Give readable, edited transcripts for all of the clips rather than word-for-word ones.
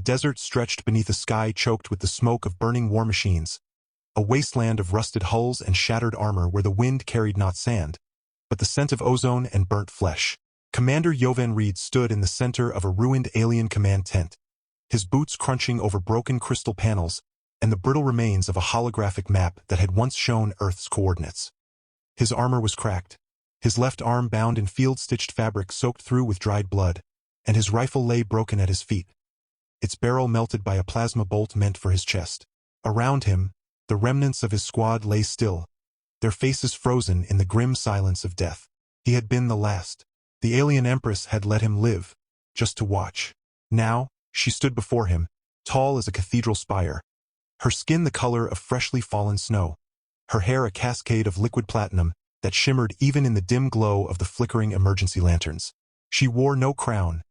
desert stretched beneath a sky choked with the smoke of burning war machines, a wasteland of rusted hulls and shattered armor where the wind carried not sand, but the scent of ozone and burnt flesh. Commander Jovan Reed stood in the center of a ruined alien command tent, his boots crunching over broken crystal panels and the brittle remains of a holographic map that had once shown Earth's coordinates. His armor was cracked, his left arm bound in field-stitched fabric soaked through with dried blood, and his rifle lay broken at his feet, its barrel melted by a plasma bolt meant for his chest. Around him, the remnants of his squad lay still, their faces frozen in the grim silence of death. He had been the last. The Alien Empress had let him live, just to watch. Now, she stood before him, tall as a cathedral spire, her skin the color of freshly fallen snow, her hair a cascade of liquid platinum that shimmered even in the dim glow of the flickering emergency lanterns. She wore no crown,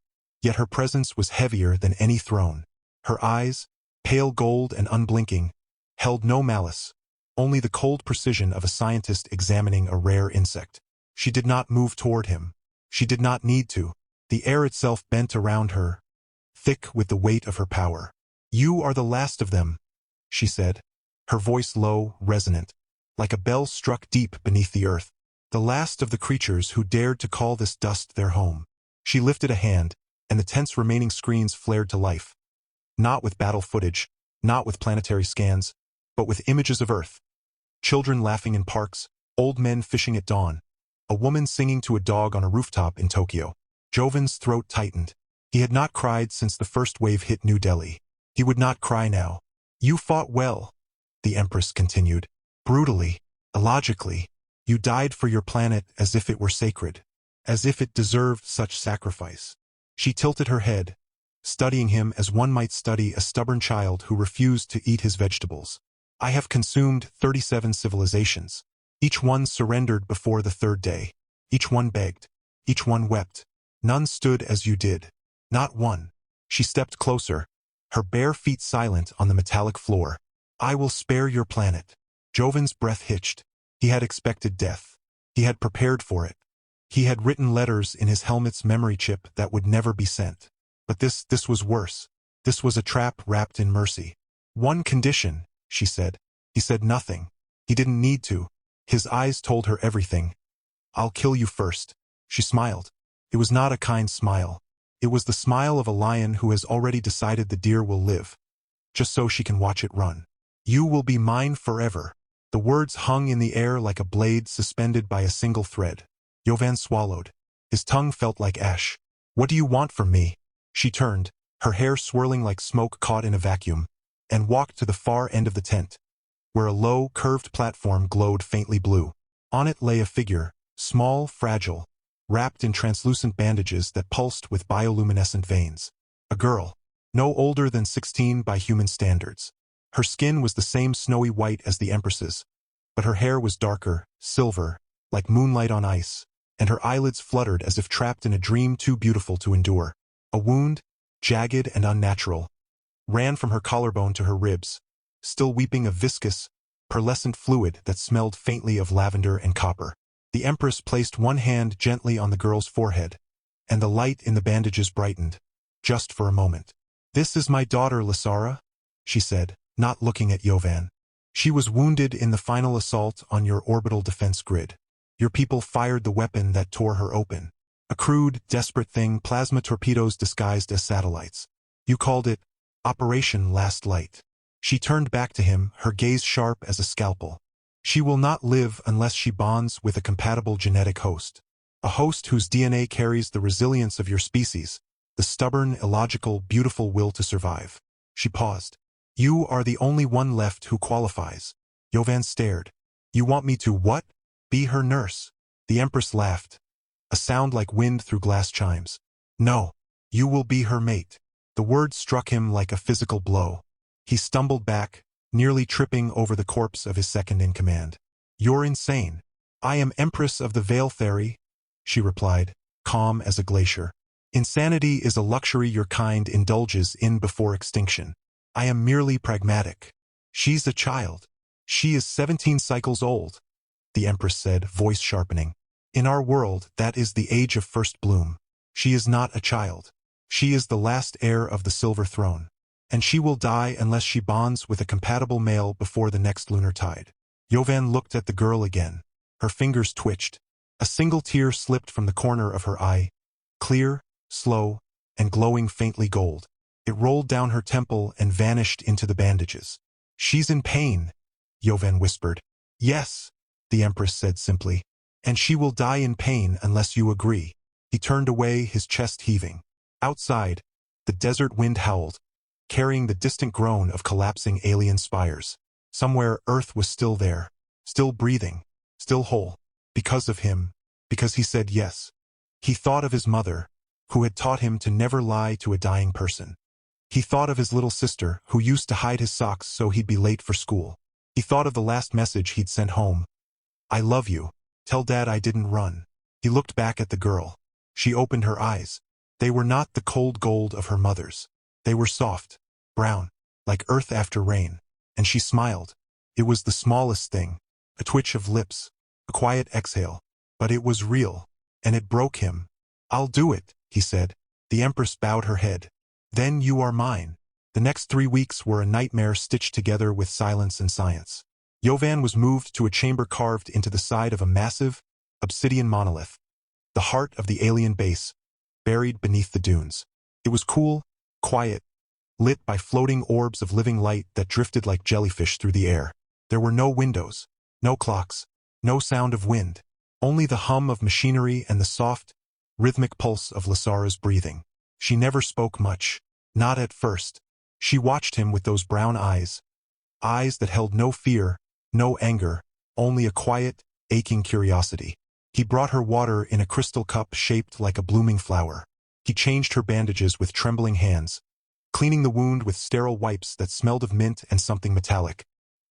yet her presence was heavier than any throne. Her eyes, pale gold and unblinking, held no malice, only the cold precision of a scientist examining a rare insect. She did not move toward him. She did not need to. The air itself bent around her, thick with the weight of her power. "You are the last of them," she said, her voice low, resonant, like a bell struck deep beneath the earth. "The last of the creatures who dared to call this dust their home." She lifted a hand, and the tent's remaining screens flared to life. Not with battle footage, not with planetary scans, but with images of Earth. Children laughing in parks, old men fishing at dawn, a woman singing to a dog on a rooftop in Tokyo. Jovan's throat tightened. He had not cried since the first wave hit New Delhi. He would not cry now. "You fought well," the Empress continued, "brutally, illogically. You died for your planet as if it were sacred, as if it deserved such sacrifice." She tilted her head, studying him as one might study a stubborn child who refused to eat his vegetables. "I have consumed 37 civilizations. Each one surrendered before the third day. Each one begged. Each one wept. None stood as you did. Not one." She stepped closer, her bare feet silent on the metallic floor. "I will spare your planet." Jovan's breath hitched. He had expected death. He had prepared for it. He had written letters in his helmet's memory chip that would never be sent. But this was worse. This was a trap wrapped in mercy. "One condition," she said. He said nothing. He didn't need to. His eyes told her everything. "I'll kill you first." She smiled. It was not a kind smile. It was the smile of a lion who has already decided the deer will live, just so she can watch it run. "You will be mine forever." The words hung in the air like a blade suspended by a single thread. Jovan swallowed. His tongue felt like ash. "What do you want from me?" She turned, her hair swirling like smoke caught in a vacuum, and walked to the far end of the tent, where a low, curved platform glowed faintly blue. On it lay a figure, small, fragile, wrapped in translucent bandages that pulsed with bioluminescent veins. A girl, no older than 16 by human standards. Her skin was the same snowy white as the Empress's, but her hair was darker, silver, like moonlight on ice, and her eyelids fluttered as if trapped in a dream too beautiful to endure. A wound, jagged and unnatural, ran from her collarbone to her ribs, still weeping a viscous, pearlescent fluid that smelled faintly of lavender and copper. The Empress placed one hand gently on the girl's forehead, and the light in the bandages brightened, just for a moment. "This is my daughter, Lysara," she said, not looking at Jovan. "She was wounded in the final assault on your orbital defense grid. Your people fired the weapon that tore her open. A crude, desperate thing, plasma torpedoes disguised as satellites. You called it Operation Last Light." She turned back to him, her gaze sharp as a scalpel. "She will not live unless she bonds with a compatible genetic host. A host whose DNA carries the resilience of your species, the stubborn, illogical, beautiful will to survive." She paused. "You are the only one left who qualifies." Jovan stared. "You want me to what? Be her nurse?" The Empress laughed, a sound like wind through glass chimes. "No, you will be her mate." The word struck him like a physical blow. He stumbled back, nearly tripping over the corpse of his second-in-command. "You're insane." "I am Empress of the Veil Theory," she replied, calm as a glacier. "Insanity is a luxury your kind indulges in before extinction. I am merely pragmatic." "She's a child. She is 17 cycles old," the Empress said, voice sharpening. "In our world, that is the age of first bloom. She is not a child. She is the last heir of the Silver Throne." and she will die unless she bonds with a compatible male before the next lunar tide. Jovan looked at the girl again. Her fingers twitched. A single tear slipped from the corner of her eye, clear, slow, and glowing faintly gold. It rolled down her temple and vanished into the bandages. "She's in pain," Jovan whispered. "Yes," the Empress said simply. "And she will die in pain unless you agree." He turned away, his chest heaving. Outside, the desert wind howled, carrying the distant groan of collapsing alien spires. Somewhere Earth was still there, still breathing, still whole. Because of him, because he said yes. He thought of his mother, who had taught him to never lie to a dying person. He thought of his little sister, who used to hide his socks so he'd be late for school. He thought of the last message he'd sent home. "I love you. Tell Dad I didn't run." He looked back at the girl. She opened her eyes. They were not the cold gold of her mother's. They were soft, brown, like earth after rain. And she smiled. It was the smallest thing, a twitch of lips, a quiet exhale. But it was real, and it broke him. "I'll do it," he said. The Empress bowed her head. "Then you are mine." The next 3 weeks were a nightmare stitched together with silence and science. Jovan was moved to a chamber carved into the side of a massive, obsidian monolith, the heart of the alien base, buried beneath the dunes. It was cool, quiet, lit by floating orbs of living light that drifted like jellyfish through the air. There were no windows, no clocks, no sound of wind, only the hum of machinery and the soft, rhythmic pulse of Lasara's breathing. She never spoke much, not at first. She watched him with those brown eyes that held no fear, no anger, only a quiet, aching curiosity. He brought her water in a crystal cup shaped like a blooming flower. He changed her bandages with trembling hands, cleaning the wound with sterile wipes that smelled of mint and something metallic.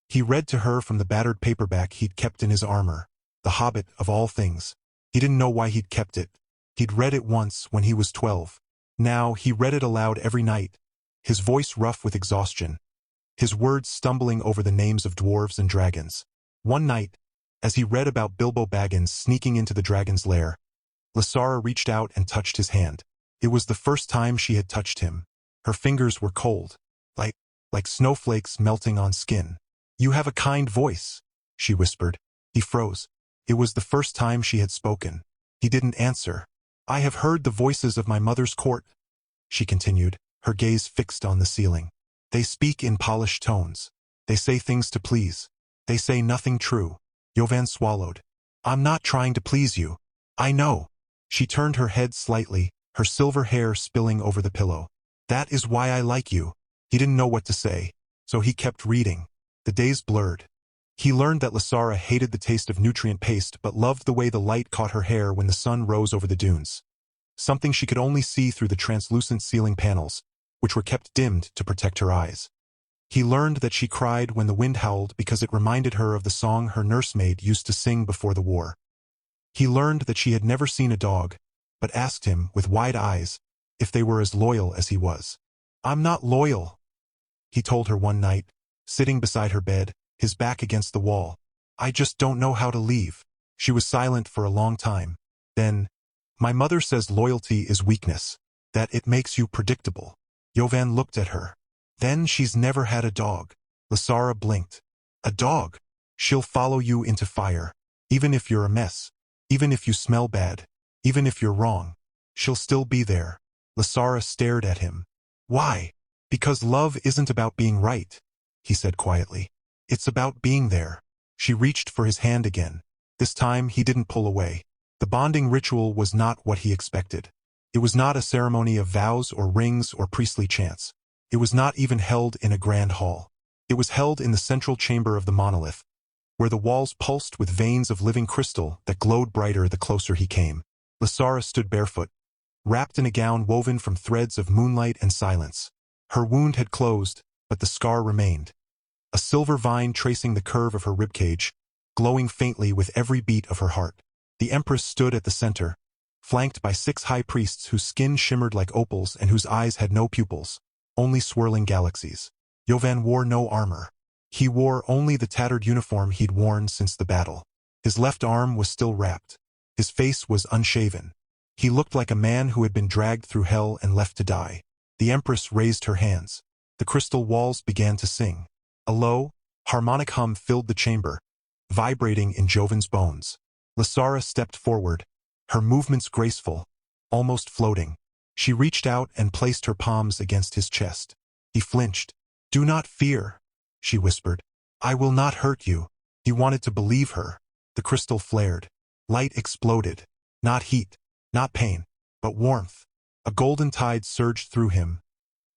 He read to her from the battered paperback he'd kept in his armor, The Hobbit of all things. He didn't know why he'd kept it. He'd read it once when he was 12. Now he read it aloud every night, his voice rough with exhaustion, his words stumbling over the names of dwarves and dragons. One night, as he read about Bilbo Baggins sneaking into the dragon's lair, Lasara reached out and touched his hand. It was the first time she had touched him. Her fingers were cold, like snowflakes melting on skin. "You have a kind voice," she whispered. He froze. It was the first time she had spoken. He didn't answer. "I have heard the voices of my mother's court," she continued, her gaze fixed on the ceiling. "They speak in polished tones. They say things to please. They say nothing true." Jovan swallowed. "I'm not trying to please you. I know." She turned her head slightly, her silver hair spilling over the pillow. "That is why I like you." He didn't know what to say, so he kept reading. The days blurred. He learned that Lasara hated the taste of nutrient paste but loved the way the light caught her hair when the sun rose over the dunes. Something she could only see through the translucent ceiling panels, which were kept dimmed to protect her eyes. He learned that she cried when the wind howled because it reminded her of the song her nursemaid used to sing before the war. He learned that she had never seen a dog, but asked him, with wide eyes, if they were as loyal as he was. "I'm not loyal," he told her one night, sitting beside her bed, his back against the wall. "I just don't know how to leave." She was silent for a long time. Then, "My mother says loyalty is weakness, that it makes you predictable." Jovan looked at her. "Then she's never had a dog." Lasara blinked. "A dog? She'll follow you into fire. Even if you're a mess. Even if you smell bad. Even if you're wrong. She'll still be there." Lasara stared at him. "Why?" "Because love isn't about being right," he said quietly. "It's about being there." She reached for his hand again. This time he didn't pull away. The bonding ritual was not what he expected. It was not a ceremony of vows or rings or priestly chants. It was not even held in a grand hall. It was held in the central chamber of the monolith, where the walls pulsed with veins of living crystal that glowed brighter the closer he came. Lasara stood barefoot, wrapped in a gown woven from threads of moonlight and silence. Her wound had closed, but the scar remained. A silver vine tracing the curve of her ribcage, glowing faintly with every beat of her heart. The Empress stood at the center, flanked by 6 high priests whose skin shimmered like opals and whose eyes had no pupils, only swirling galaxies. Jovan wore no armor. He wore only the tattered uniform he'd worn since the battle. His left arm was still wrapped. His face was unshaven. He looked like a man who had been dragged through hell and left to die. The Empress raised her hands. The crystal walls began to sing. A low, harmonic hum filled the chamber, vibrating in Joven's bones. Lasara stepped forward, her movements graceful, almost floating. She reached out and placed her palms against his chest. He flinched. "Do not fear," she whispered. "I will not hurt you." He wanted to believe her. The crystal flared. Light exploded. Not heat, not pain, but warmth. A golden tide surged through him.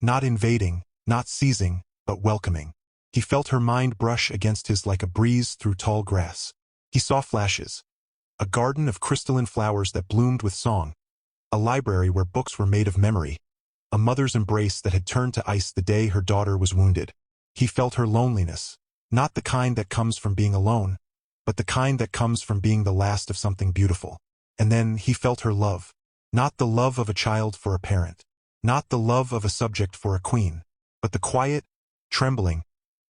Not invading, not seizing, but welcoming. He felt her mind brush against his like a breeze through tall grass. He saw flashes. A garden of crystalline flowers that bloomed with song. A library where books were made of memory. A mother's embrace that had turned to ice the day her daughter was wounded. He felt her loneliness. Not the kind that comes from being alone, but the kind that comes from being the last of something beautiful. And then he felt her love. Not the love of a child for a parent. Not the love of a subject for a queen. But the quiet, trembling,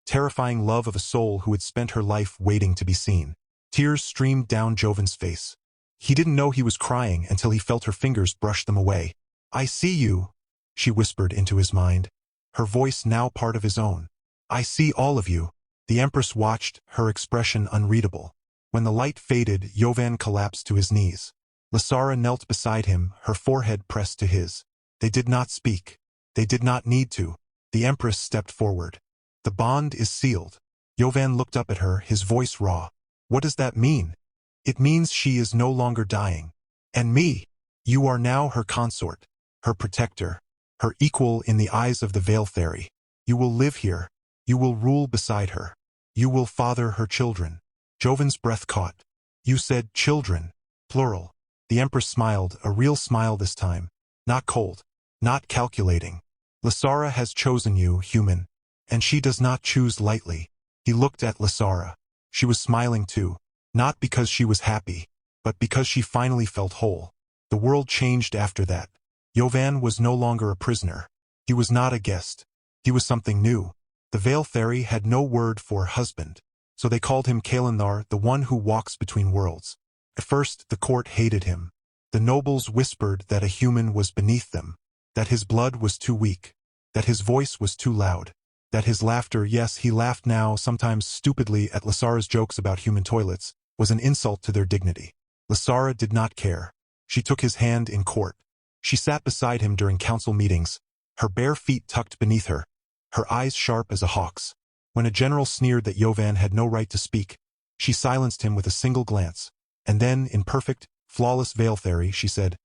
terrifying love of a soul who had spent her life waiting to be seen. Tears streamed down Joven's face. He didn't know he was crying until he felt her fingers brush them away. "I see you," she whispered into his mind, her voice now part of his own. "I see all of you." The Empress watched, her expression unreadable. When the light faded, Jovan collapsed to his knees. Lasara knelt beside him, her forehead pressed to his. They did not speak. They did not need to. The Empress stepped forward. "The bond is sealed." Jovan looked up at her, his voice raw. "What does that mean?" "It means she is no longer dying. And me. You are now her consort, her protector, her equal in the eyes of the Veil Fairy. You will live here. You will rule beside her. You will father her children." Joven's breath caught. "You said children, plural." The Empress smiled, a real smile this time. Not cold. Not calculating. "Lasara has chosen you, human. And she does not choose lightly." He looked at Lasara. She was smiling too. Not because she was happy, but because she finally felt whole. The world changed after that. Jovan was no longer a prisoner. He was not a guest. He was something new. The Veil Fairy had no word for husband, so they called him Kalendar, the one who walks between worlds. At first, the court hated him. The nobles whispered that a human was beneath them, that his blood was too weak, that his voice was too loud, that his laughter, yes, he laughed now, sometimes stupidly at Lasara's jokes about human toilets, was an insult to their dignity. Lasara did not care. She took his hand in court. She sat beside him during council meetings, her bare feet tucked beneath her, her eyes sharp as a hawk's. When a general sneered that Jovan had no right to speak, she silenced him with a single glance. And then, in perfect, flawless Veil Fairy, she said,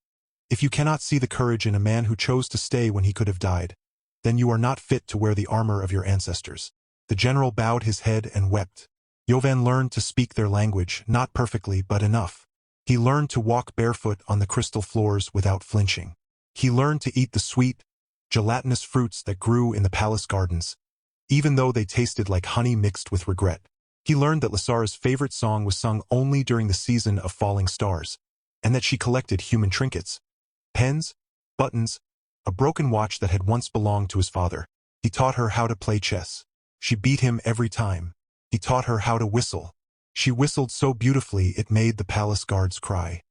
"If you cannot see the courage in a man who chose to stay when he could have died, then you are not fit to wear the armor of your ancestors." The general bowed his head and wept. Jovan learned to speak their language, not perfectly, but enough. He learned to walk barefoot on the crystal floors without flinching. He learned to eat the sweet, gelatinous fruits that grew in the palace gardens, even though they tasted like honey mixed with regret. He learned that Lasara's favorite song was sung only during the season of falling stars, and that she collected human trinkets, pens, buttons, a broken watch that had once belonged to his father. He taught her how to play chess. She beat him every time. He taught her how to whistle. She whistled so beautifully it made the palace guards cry.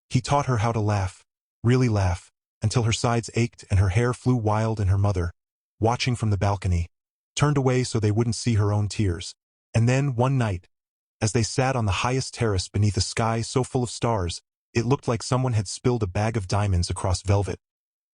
He taught her how to laugh, really laugh, until her sides ached and her hair flew wild, and her mother, watching from the balcony, turned away so they wouldn't see her own tears. And then, one night, as they sat on the highest terrace beneath a sky so full of stars, it looked like someone had spilled a bag of diamonds across velvet.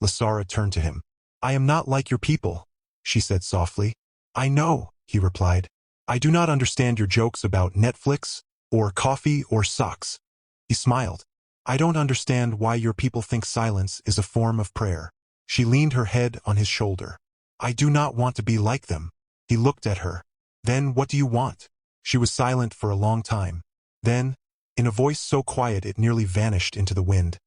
Lasara turned to him. "I am not like your people," she said softly. "I know," he replied. "I do not understand your jokes about Netflix, or coffee, or socks." He smiled. "I don't understand why your people think silence is a form of prayer." She leaned her head on his shoulder. "I do not want to be like them." He looked at her. "Then what do you want?" She was silent for a long time. Then, in a voice so quiet it nearly vanished into the wind,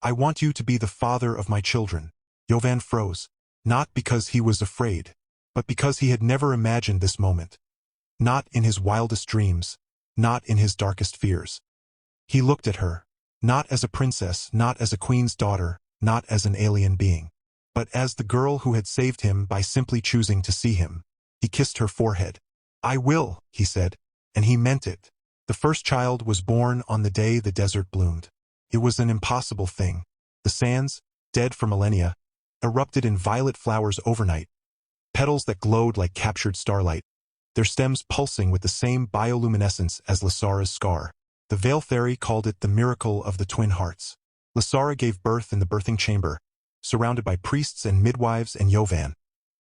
"I want you to be the father of my children." Jovan froze, not because he was afraid, but because he had never imagined this moment. Not in his wildest dreams, not in his darkest fears. He looked at her, not as a princess, not as a queen's daughter, not as an alien being, but as the girl who had saved him by simply choosing to see him. He kissed her forehead. "I will," he said, and he meant it. The first child was born on the day the desert bloomed. It was an impossible thing. The sands, dead for millennia, erupted in violet flowers overnight. petals that glowed like captured starlight, their stems pulsing with the same bioluminescence as Lysara's scar. The Veil Fairy called it the miracle of the twin hearts. Lysara gave birth in the birthing chamber, surrounded by priests and midwives and Jovan,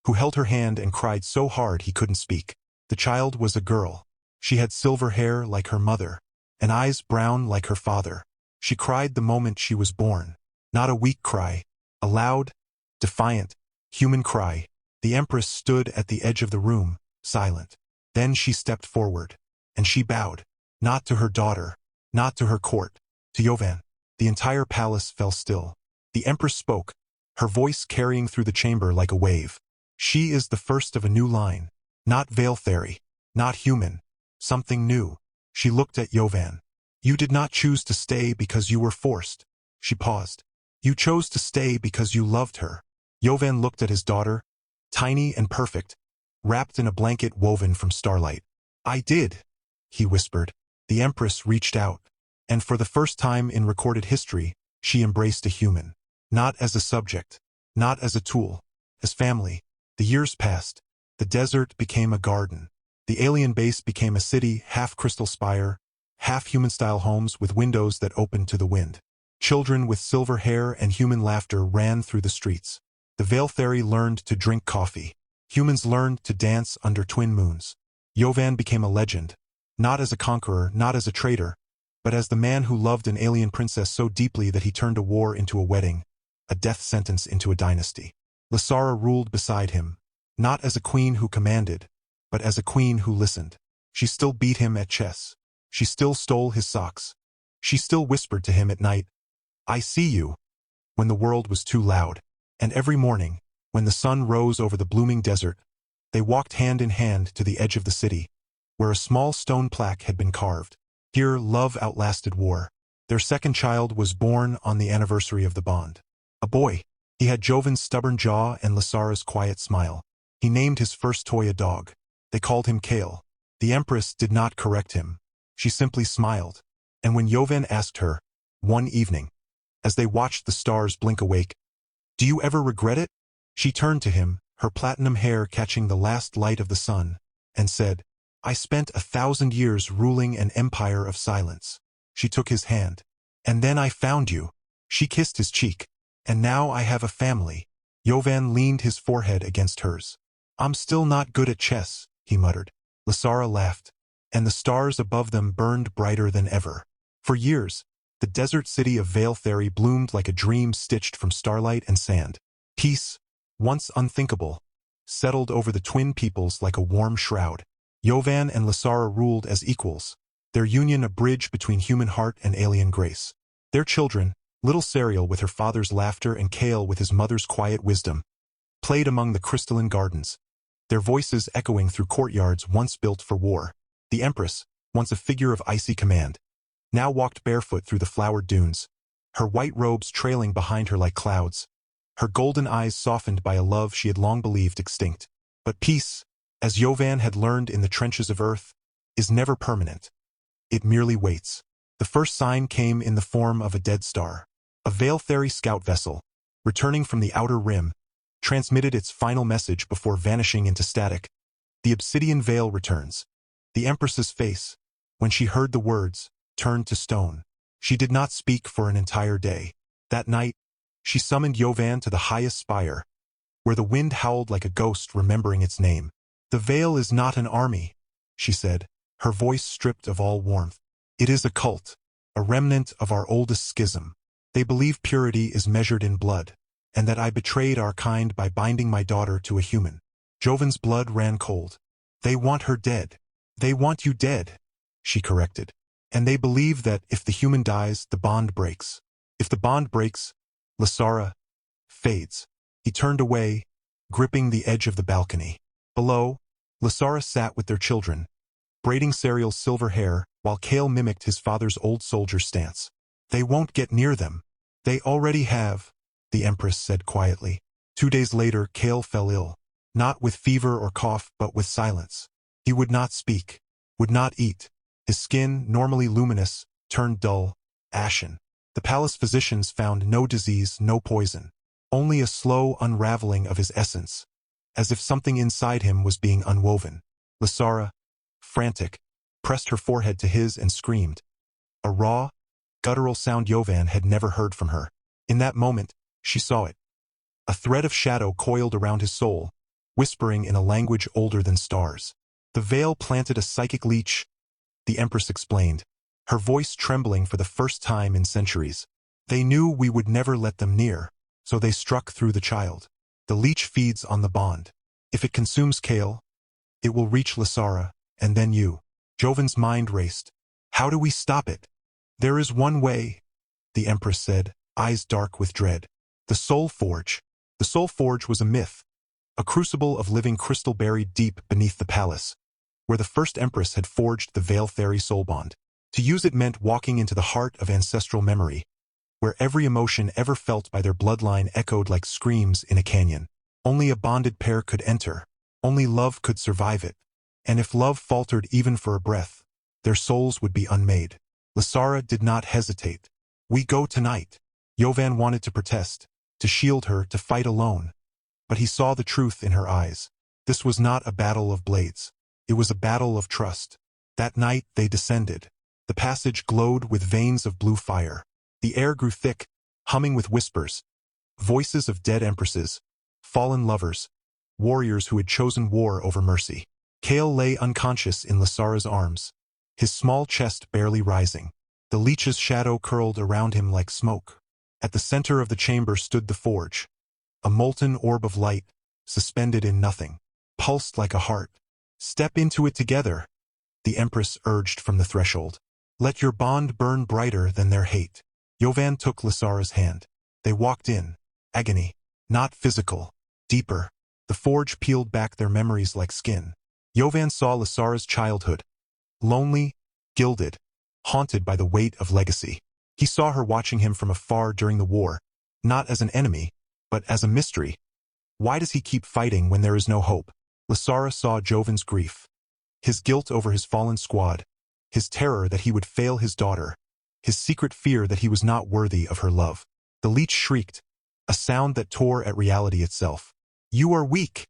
who held her hand and cried so hard he couldn't speak. The child was a girl. She had silver hair like her mother, and eyes brown like her father. She cried the moment she was born. Not a weak cry, a loud, defiant, human cry. The Empress stood at the edge of the room, silent. Then she stepped forward, and she bowed, not to her daughter, not to her court, to Jovan. The entire palace fell still. The Empress spoke, her voice carrying through the chamber like a wave. She is the first of a new line. Not Veil Fairy, not human, something new. She looked at Jovan. You did not choose to stay because you were forced. She paused. You chose to stay because you loved her. Jovan looked at his daughter, tiny and perfect, wrapped in a blanket woven from starlight. I did, he whispered. The Empress reached out, and for the first time in recorded history, she embraced a human. Not as a subject, not as a tool, as family. The years passed. The desert became a garden. The alien base became a city, half crystal spire, half human-style homes with windows that opened to the wind. Children with silver hair and human laughter ran through the streets. The Veil Fairy learned to drink coffee. Humans learned to dance under twin moons. Jovan became a legend, not as a conqueror, not as a traitor, but as the man who loved an alien princess so deeply that he turned a war into a wedding, a death sentence into a dynasty. Lysara ruled beside him, not as a queen who commanded, but as a queen who listened. She still beat him at chess. She still stole his socks. She still whispered to him at night, I see you, when the world was too loud. And every morning, when the sun rose over the blooming desert, they walked hand in hand to the edge of the city, where a small stone plaque had been carved. Here love outlasted war. Their second child was born on the anniversary of the bond. A boy. He had Jovan's stubborn jaw and Lysara's quiet smile. He named his first toy a dog. They called him Kale. The Empress did not correct him. She simply smiled. And when Jovan asked her, one evening, as they watched the stars blink awake, do you ever regret it? She turned to him, her platinum hair catching the last light of the sun, and said, I spent 1,000 years ruling an empire of silence. She took his hand. And then I found you. She kissed his cheek. And now I have a family. Jovan leaned his forehead against hers. I'm still not good at chess, he muttered. Lysara laughed, and the stars above them burned brighter than ever. For years, the desert city of Veil Fairy bloomed like a dream stitched from starlight and sand. Peace, once unthinkable, settled over the twin peoples like a warm shroud. Jovan and Lysara ruled as equals, their union a bridge between human heart and alien grace. Their children, little Serial with her father's laughter and Kale with his mother's quiet wisdom, played among the crystalline gardens, their voices echoing through courtyards once built for war. The Empress, once a figure of icy command, now walked barefoot through the flowered dunes, her white robes trailing behind her like clouds, her golden eyes softened by a love she had long believed extinct. But peace, as Jovan had learned in the trenches of Earth, is never permanent. It merely waits. The first sign came in the form of a dead star. A Veil Fairy scout vessel, returning from the outer rim, transmitted its final message before vanishing into static. The obsidian veil returns. The Empress's face, when she heard the words, turned to stone. She did not speak for an entire day. That night, she summoned Jovan to the highest spire, where the wind howled like a ghost remembering its name. The veil is not an army, she said, her voice stripped of all warmth. It is a cult, a remnant of our oldest schism. They believe purity is measured in blood, and that I betrayed our kind by binding my daughter to a human. Jovan's blood ran cold. They want her dead. They want you dead, she corrected. And they believe that if the human dies, the bond breaks. If the bond breaks, Lysara fades. He turned away, gripping the edge of the balcony. Below, Lysara sat with their children, braiding Serial's silver hair while Kale mimicked his father's old soldier stance. They won't get near them. They already have, the Empress said quietly. 2 days later, Kale fell ill, not with fever or cough, but with silence. He would not speak, would not eat. His skin, normally luminous, turned dull, ashen. The palace physicians found no disease, no poison, only a slow unraveling of his essence. as if something inside him was being unwoven. Lysara, frantic, pressed her forehead to his and screamed. A raw, guttural sound Jovan had never heard from her. In that moment, she saw it. A thread of shadow coiled around his soul, whispering in a language older than stars. The veil planted a psychic leech, the Empress explained, her voice trembling for the first time in centuries. They knew we would never let them near, so they struck through the child. The leech feeds on the bond. If it consumes Kale, it will reach Lysara, and then you. Jovan's mind raced. How do we stop it? There is one way, the Empress said, eyes dark with dread. The Soul Forge. The Soul Forge was a myth, a crucible of living crystal buried deep beneath the palace, where the first Empress had forged the Veil Fairy soul bond. To use it meant walking into the heart of ancestral memory, where every emotion ever felt by their bloodline echoed like screams in a canyon. Only a bonded pair could enter. Only love could survive it. And if love faltered even for a breath, their souls would be unmade. Lysara did not hesitate. We go tonight. Jovan wanted to protest, to shield her, to fight alone. But he saw the truth in her eyes. This was not a battle of blades. It was a battle of trust. That night they descended. The passage glowed with veins of blue fire. The air grew thick, humming with whispers, voices of dead empresses, fallen lovers, warriors who had chosen war over mercy. Kale lay unconscious in Lysara's arms, his small chest barely rising. The leech's shadow curled around him like smoke. At the center of the chamber stood the forge, a molten orb of light, suspended in nothing, pulsed like a heart. Step into it together, the Empress urged from the threshold. Let your bond burn brighter than their hate. Jovan took Lysara's hand. They walked in. Agony. Not physical. Deeper. The forge peeled back their memories like skin. Jovan saw Lysara's childhood. Lonely, gilded, haunted by the weight of legacy. He saw her watching him from afar during the war, not as an enemy, but as a mystery. Why does he keep fighting when there is no hope? Lysara saw Jovan's grief. His guilt over his fallen squad. His terror that he would fail his daughter. His secret fear that he was not worthy of her love. The leech shrieked, a sound that tore at reality itself. You are weak,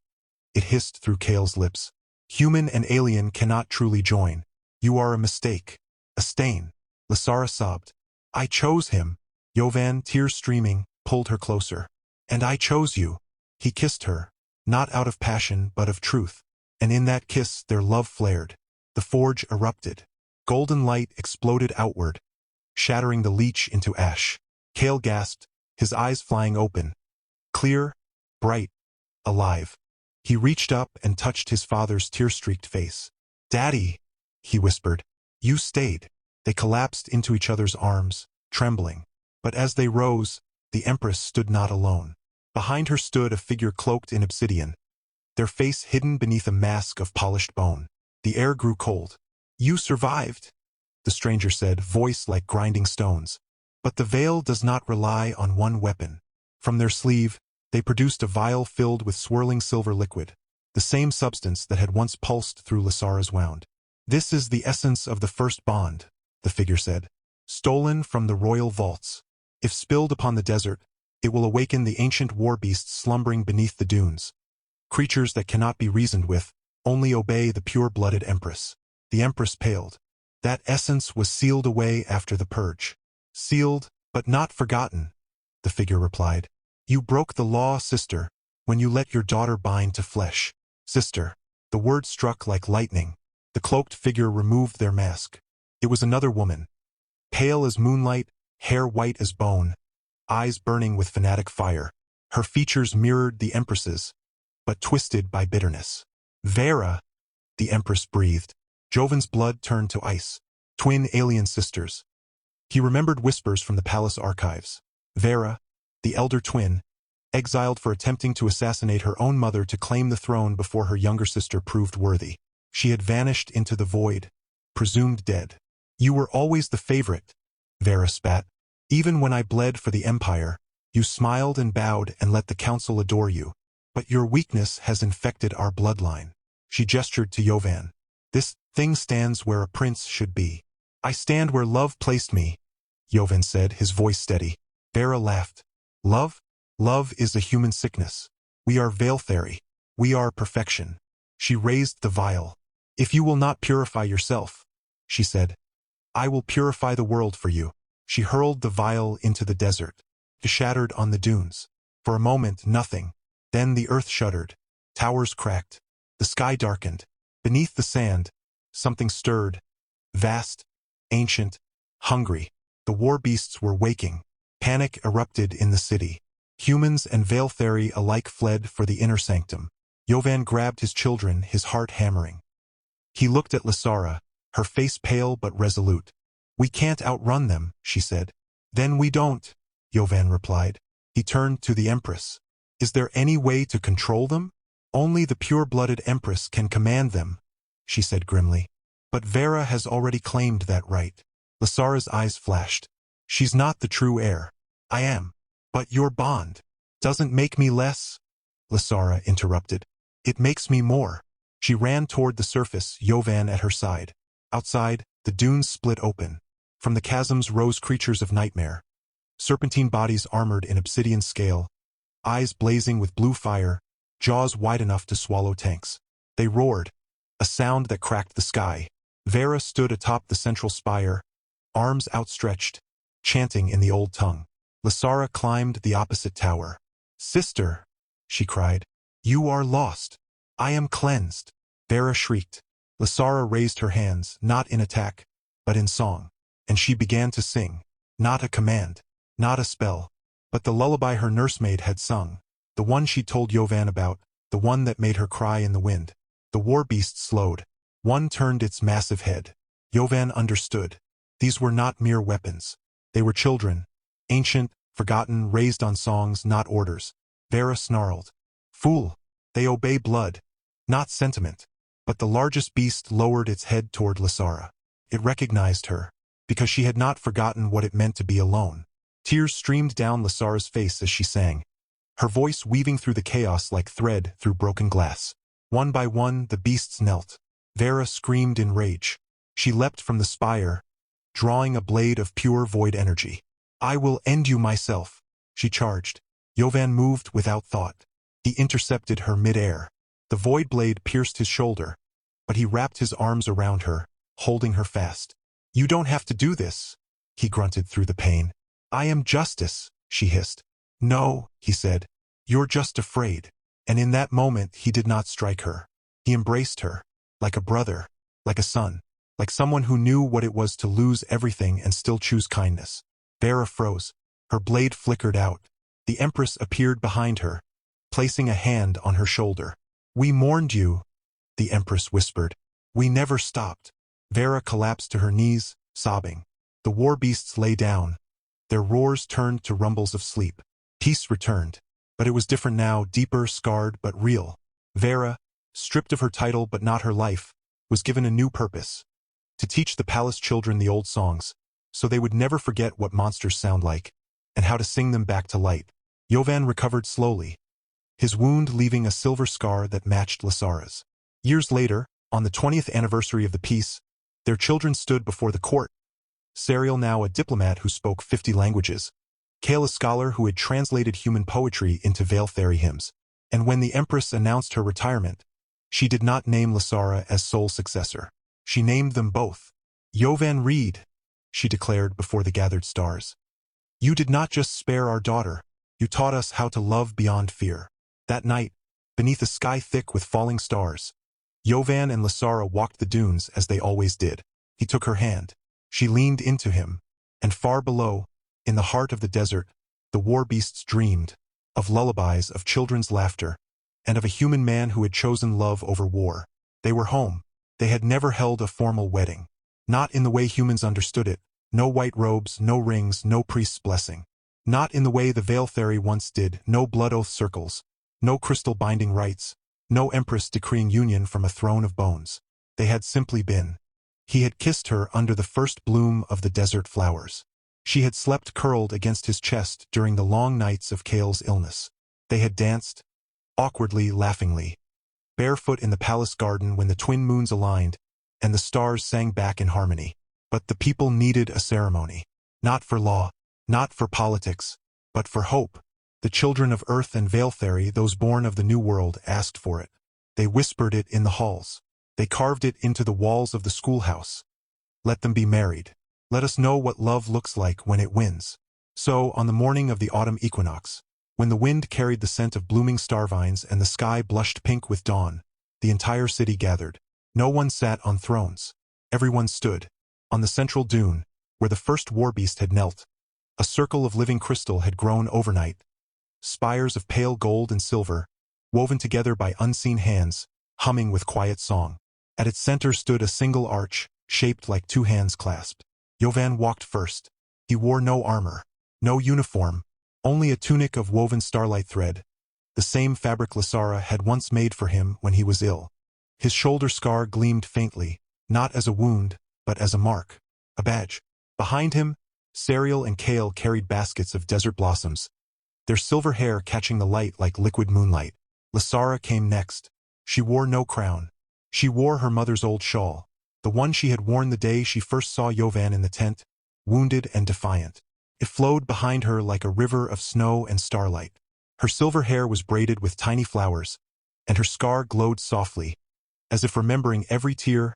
it hissed through Kale's lips. Human and alien cannot truly join. You are a mistake, a stain. Lysara sobbed. I chose him. Jovan, tears streaming, pulled her closer. And I chose you. He kissed her, not out of passion but of truth. And in that kiss their love flared. The forge erupted. Golden light exploded outward, shattering the leech into ash. Kale gasped, his eyes flying open. Clear, bright, alive. He reached up and touched his father's tear-streaked face. Daddy, he whispered. You stayed. They collapsed into each other's arms, trembling. But as they rose, the Empress stood not alone. Behind her stood a figure cloaked in obsidian, their face hidden beneath a mask of polished bone. The air grew cold. You survived, the stranger said, voice like grinding stones. But the veil does not rely on one weapon. From their sleeve, they produced a vial filled with swirling silver liquid, the same substance that had once pulsed through Lysara's wound. This is the essence of the first bond, the figure said, stolen from the royal vaults. If spilled upon the desert, it will awaken the ancient war beasts slumbering beneath the dunes. Creatures that cannot be reasoned with, only obey the pure-blooded Empress. The Empress paled. That essence was sealed away after the purge. Sealed, but not forgotten, the figure replied. You broke the law, sister, when you let your daughter bind to flesh. Sister. The word struck like lightning. The cloaked figure removed their mask. It was another woman. Pale as moonlight, hair white as bone, eyes burning with fanatic fire. Her features mirrored the Empress's, but twisted by bitterness. Vera, the Empress breathed. Jovan's blood turned to ice. Twin alien sisters. He remembered whispers from the palace archives. Vera, the elder twin, exiled for attempting to assassinate her own mother to claim the throne before her younger sister proved worthy. She had vanished into the void, presumed dead. You were always the favorite, Vera spat. Even when I bled for the Empire, you smiled and bowed and let the council adore you. But your weakness has infected our bloodline. She gestured to Jovan. This thing stands where a prince should be. I stand where love placed me, Jovan said, his voice steady. Vera laughed. Love? Love is a human sickness. We are Veil Fairy. We are perfection. She raised the vial. If you will not purify yourself, she said, I will purify the world for you. She hurled the vial into the desert. It shattered on the dunes. For a moment, nothing. Then the earth shuddered. Towers cracked. The sky darkened. Beneath the sand, something stirred. Vast, ancient, hungry. The war beasts were waking. Panic erupted in the city. Humans and Veiltheri alike fled for the inner sanctum. Jovan grabbed his children, his heart hammering. He looked at Lysara, her face pale but resolute. We can't outrun them, she said. Then we don't, Jovan replied. He turned to the Empress. Is there any way to control them? Only the pure-blooded Empress can command them, she said grimly. But Vera has already claimed that right. Lysara's eyes flashed. She's not the true heir. I am. But your bond doesn't make me less, Lysara interrupted. It makes me more. She ran toward the surface, Jovan at her side. Outside, the dunes split open. From the chasms rose creatures of nightmare. Serpentine bodies armored in obsidian scale, eyes blazing with blue fire, jaws wide enough to swallow tanks. They roared, a sound that cracked the sky. Vera stood atop the central spire, arms outstretched, chanting in the old tongue. Lysara climbed the opposite tower. Sister, she cried, you are lost. I am cleansed. Vera shrieked. Lysara raised her hands, not in attack, but in song. And she began to sing. Not a command, not a spell, but the lullaby her nursemaid had sung. The one she told Jovan about, the one that made her cry in the wind. The war beast slowed. One turned its massive head. Jovan understood. These were not mere weapons. They were children. Ancient, forgotten, raised on songs, not orders. Vera snarled. Fool! They obey blood, not sentiment. But the largest beast lowered its head toward Lysara. It recognized her, because she had not forgotten what it meant to be alone. Tears streamed down Lysara's face as she sang, her voice weaving through the chaos like thread through broken glass. One by one, the beasts knelt. Vera screamed in rage. She leapt from the spire, drawing a blade of pure void energy. I will end you myself, she charged. Jovan moved without thought. He intercepted her mid-air. The void blade pierced his shoulder, but he wrapped his arms around her, holding her fast. You don't have to do this, he grunted through the pain. I am justice, she hissed. No, he said. You're just afraid. And in that moment he did not strike her. He embraced her, like a brother, like a son, like someone who knew what it was to lose everything and still choose kindness. Vera froze. Her blade flickered out. The Empress appeared behind her, placing a hand on her shoulder. We mourned you, the Empress whispered. We never stopped. Vera collapsed to her knees, sobbing. The war beasts lay down. Their roars turned to rumbles of sleep. Peace returned. But it was different now, deeper, scarred, but real. Vera, stripped of her title but not her life, was given a new purpose. To teach the palace children the old songs, so they would never forget what monsters sound like, and how to sing them back to light. Jovan recovered slowly, his wound leaving a silver scar that matched Lysara's. Years later, on the 20th anniversary of the peace, their children stood before the court. Serial, now a diplomat who spoke 50 languages. Kale, a scholar who had translated human poetry into Veiltheri hymns. And when the Empress announced her retirement, she did not name Lysara as sole successor. She named them both. Jovan Reed, she declared before the gathered stars. You did not just spare our daughter, you taught us how to love beyond fear. That night, beneath a sky thick with falling stars, Jovan and Lysara walked the dunes as they always did. He took her hand. She leaned into him, and far below, in the heart of the desert, the war beasts dreamed, of lullabies, of children's laughter, and of a human man who had chosen love over war. They were home. They had never held a formal wedding. Not in the way humans understood it. No white robes, no rings, no priest's blessing. Not in the way the Veiltheri once did. No blood oath circles, no crystal binding rites, no empress decreeing union from a throne of bones. They had simply been. He had kissed her under the first bloom of the desert flowers. She had slept curled against his chest during the long nights of Kale's illness. They had danced, awkwardly, laughingly, barefoot in the palace garden when the twin moons aligned, and the stars sang back in harmony. But the people needed a ceremony. Not for law, not for politics, but for hope. The children of Earth and Veiltheri, those born of the New World, asked for it. They whispered it in the halls. They carved it into the walls of the schoolhouse. Let them be married. Let us know what love looks like when it wins. So, on the morning of the autumn equinox, when the wind carried the scent of blooming star vines and the sky blushed pink with dawn, the entire city gathered. No one sat on thrones. Everyone stood. On the central dune, where the first war beast had knelt, a circle of living crystal had grown overnight. Spires of pale gold and silver, woven together by unseen hands, humming with quiet song. At its center stood a single arch, shaped like two hands clasped. Jovan walked first. He wore no armor, no uniform, only a tunic of woven starlight thread, the same fabric Lasara had once made for him when he was ill. His shoulder scar gleamed faintly, not as a wound, but as a mark, a badge. Behind him, Serial and Kale carried baskets of desert blossoms, their silver hair catching the light like liquid moonlight. Lasara came next. She wore no crown. She wore her mother's old shawl, the one she had worn the day she first saw Jovan in the tent, wounded and defiant. It flowed behind her like a river of snow and starlight. Her silver hair was braided with tiny flowers, and her scar glowed softly, as if remembering every tear,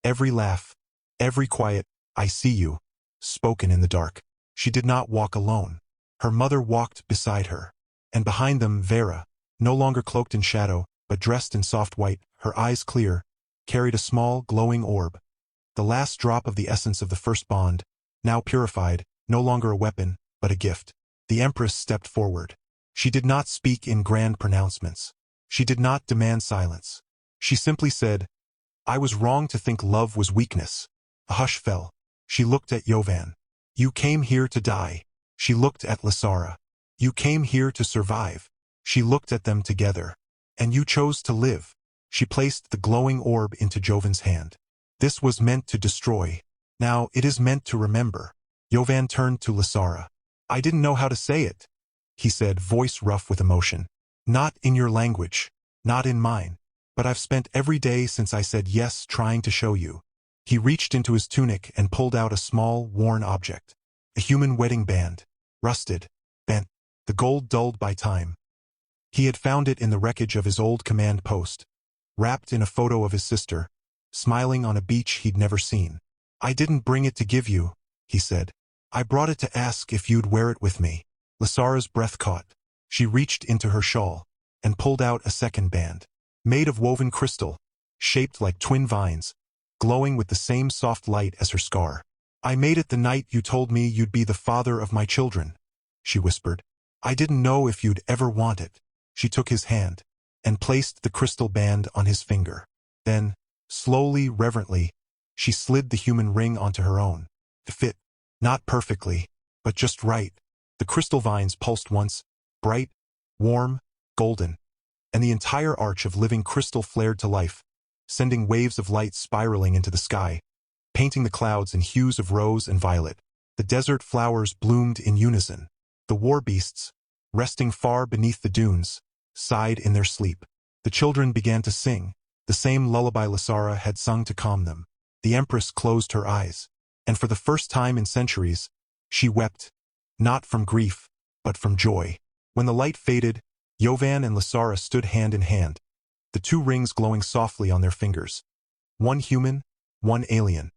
every laugh, every quiet, "I see you," spoken in the dark. She did not walk alone. Her mother walked beside her, and behind them Vera, no longer cloaked in shadow, but dressed in soft white, her eyes clear, carried a small, glowing orb, the last drop of the essence of the first bond, now purified, no longer a weapon, but a gift. The Empress stepped forward. She did not speak in grand pronouncements. She did not demand silence. She simply said, "I was wrong to think love was weakness." A hush fell. She looked at Jovan. "You came here to die." She looked at Lasara. "You came here to survive." She looked at them together. "And you chose to live." She placed the glowing orb into Jovan's hand. "This was meant to destroy. Now it is meant to remember." Jovan turned to Lasara. "I didn't know how to say it," he said, voice rough with emotion. "Not in your language. Not in mine. But I've spent every day since I said yes trying to show you." He reached into his tunic and pulled out a small, worn object. A human wedding band. Rusted. Bent. The gold dulled by time. He had found it in the wreckage of his old command post, wrapped in a photo of his sister, smiling on a beach he'd never seen. "I didn't bring it to give you," he said. "I brought it to ask if you'd wear it with me." Lasara's breath caught. She reached into her shawl and pulled out a second band, made of woven crystal, shaped like twin vines, glowing with the same soft light as her scar. "I made it the night you told me you'd be the father of my children," she whispered. "I didn't know if you'd ever want it." She took his hand and placed the crystal band on his finger. Then, slowly, reverently, she slid the human ring onto her own. It fit, not perfectly, but just right. The crystal vines pulsed once, bright, warm, golden, and the entire arch of living crystal flared to life, sending waves of light spiraling into the sky, painting the clouds in hues of rose and violet. The desert flowers bloomed in unison. The war beasts, resting far beneath the dunes, sighed in their sleep. The children began to sing, the same lullaby Lasara had sung to calm them. The Empress closed her eyes, and for the first time in centuries, she wept, not from grief, but from joy. When the light faded, Jovan and Lasara stood hand in hand, the two rings glowing softly on their fingers. One human, one alien.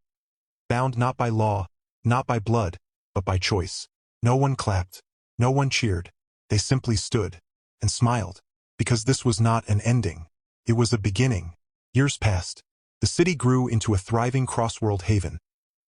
Bound not by law, not by blood, but by choice. No one clapped, no one cheered. They simply stood and smiled, because this was not an ending. It was a beginning. Years passed. The city grew into a thriving cross-world haven.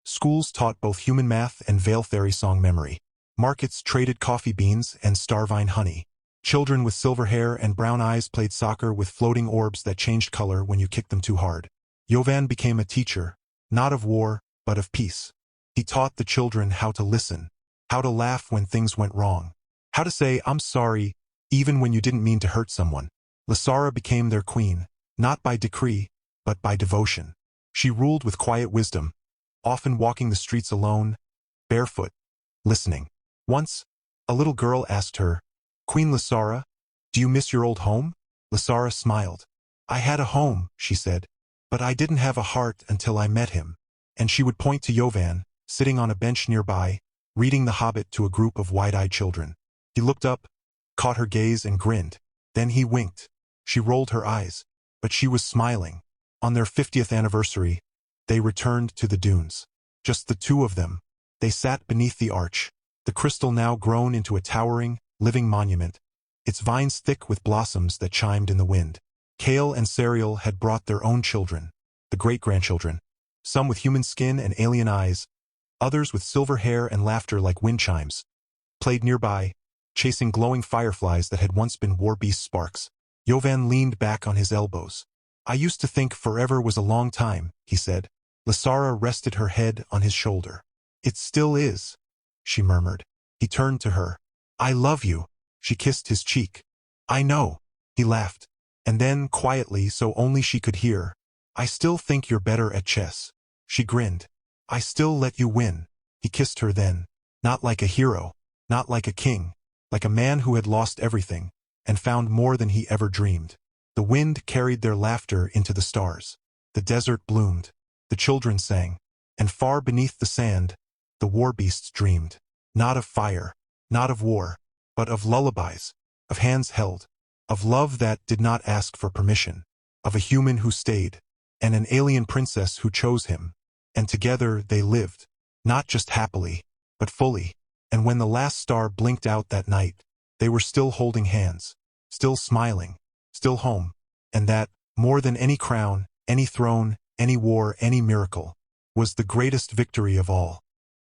Schools taught both human math and Veiltheri song memory. Markets traded coffee beans and starvine honey. Children with silver hair and brown eyes played soccer with floating orbs that changed color when you kicked them too hard. Jovan became a teacher, not of war, but of peace. He taught the children how to listen, how to laugh when things went wrong, how to say, "I'm sorry," even when you didn't mean to hurt someone. Lasara became their queen, not by decree, but by devotion. She ruled with quiet wisdom, often walking the streets alone, barefoot, listening. Once, a little girl asked her, "Queen Lasara, do you miss your old home?" Lasara smiled. "I had a home," she said, "but I didn't have a heart until I met him." And she would point to Jovan, sitting on a bench nearby, reading The Hobbit to a group of wide-eyed children. He looked up, caught her gaze and grinned. Then he winked. She rolled her eyes, but she was smiling. On their 50th anniversary, they returned to the dunes. Just the two of them. They sat beneath the arch, the crystal now grown into a towering, living monument, its vines thick with blossoms that chimed in the wind. Kale and Serial had brought their own children, the great-grandchildren, some with human skin and alien eyes, others with silver hair and laughter like wind chimes, played nearby, chasing glowing fireflies that had once been war beast sparks. Jovan leaned back on his elbows. I used to think forever was a long time, he said. Lasara rested her head on his shoulder. It still is, she murmured. He turned to her. I love you. She kissed his cheek. I know, he laughed. And then, quietly so only she could hear, I still think you're better at chess. She grinned. I still let you win. He kissed her then. Not like a hero, not like a king, like a man who had lost everything, and found more than he ever dreamed. The wind carried their laughter into the stars. The desert bloomed. The children sang. And far beneath the sand, the war beasts dreamed. Not of fire, not of war, but of lullabies, of hands held, of love that did not ask for permission, of a human who stayed, and an alien princess who chose him. And together they lived, not just happily, but fully. And when the last star blinked out that night, they were still holding hands, still smiling, still home. And that, more than any crown, any throne, any war, any miracle, was the greatest victory of all.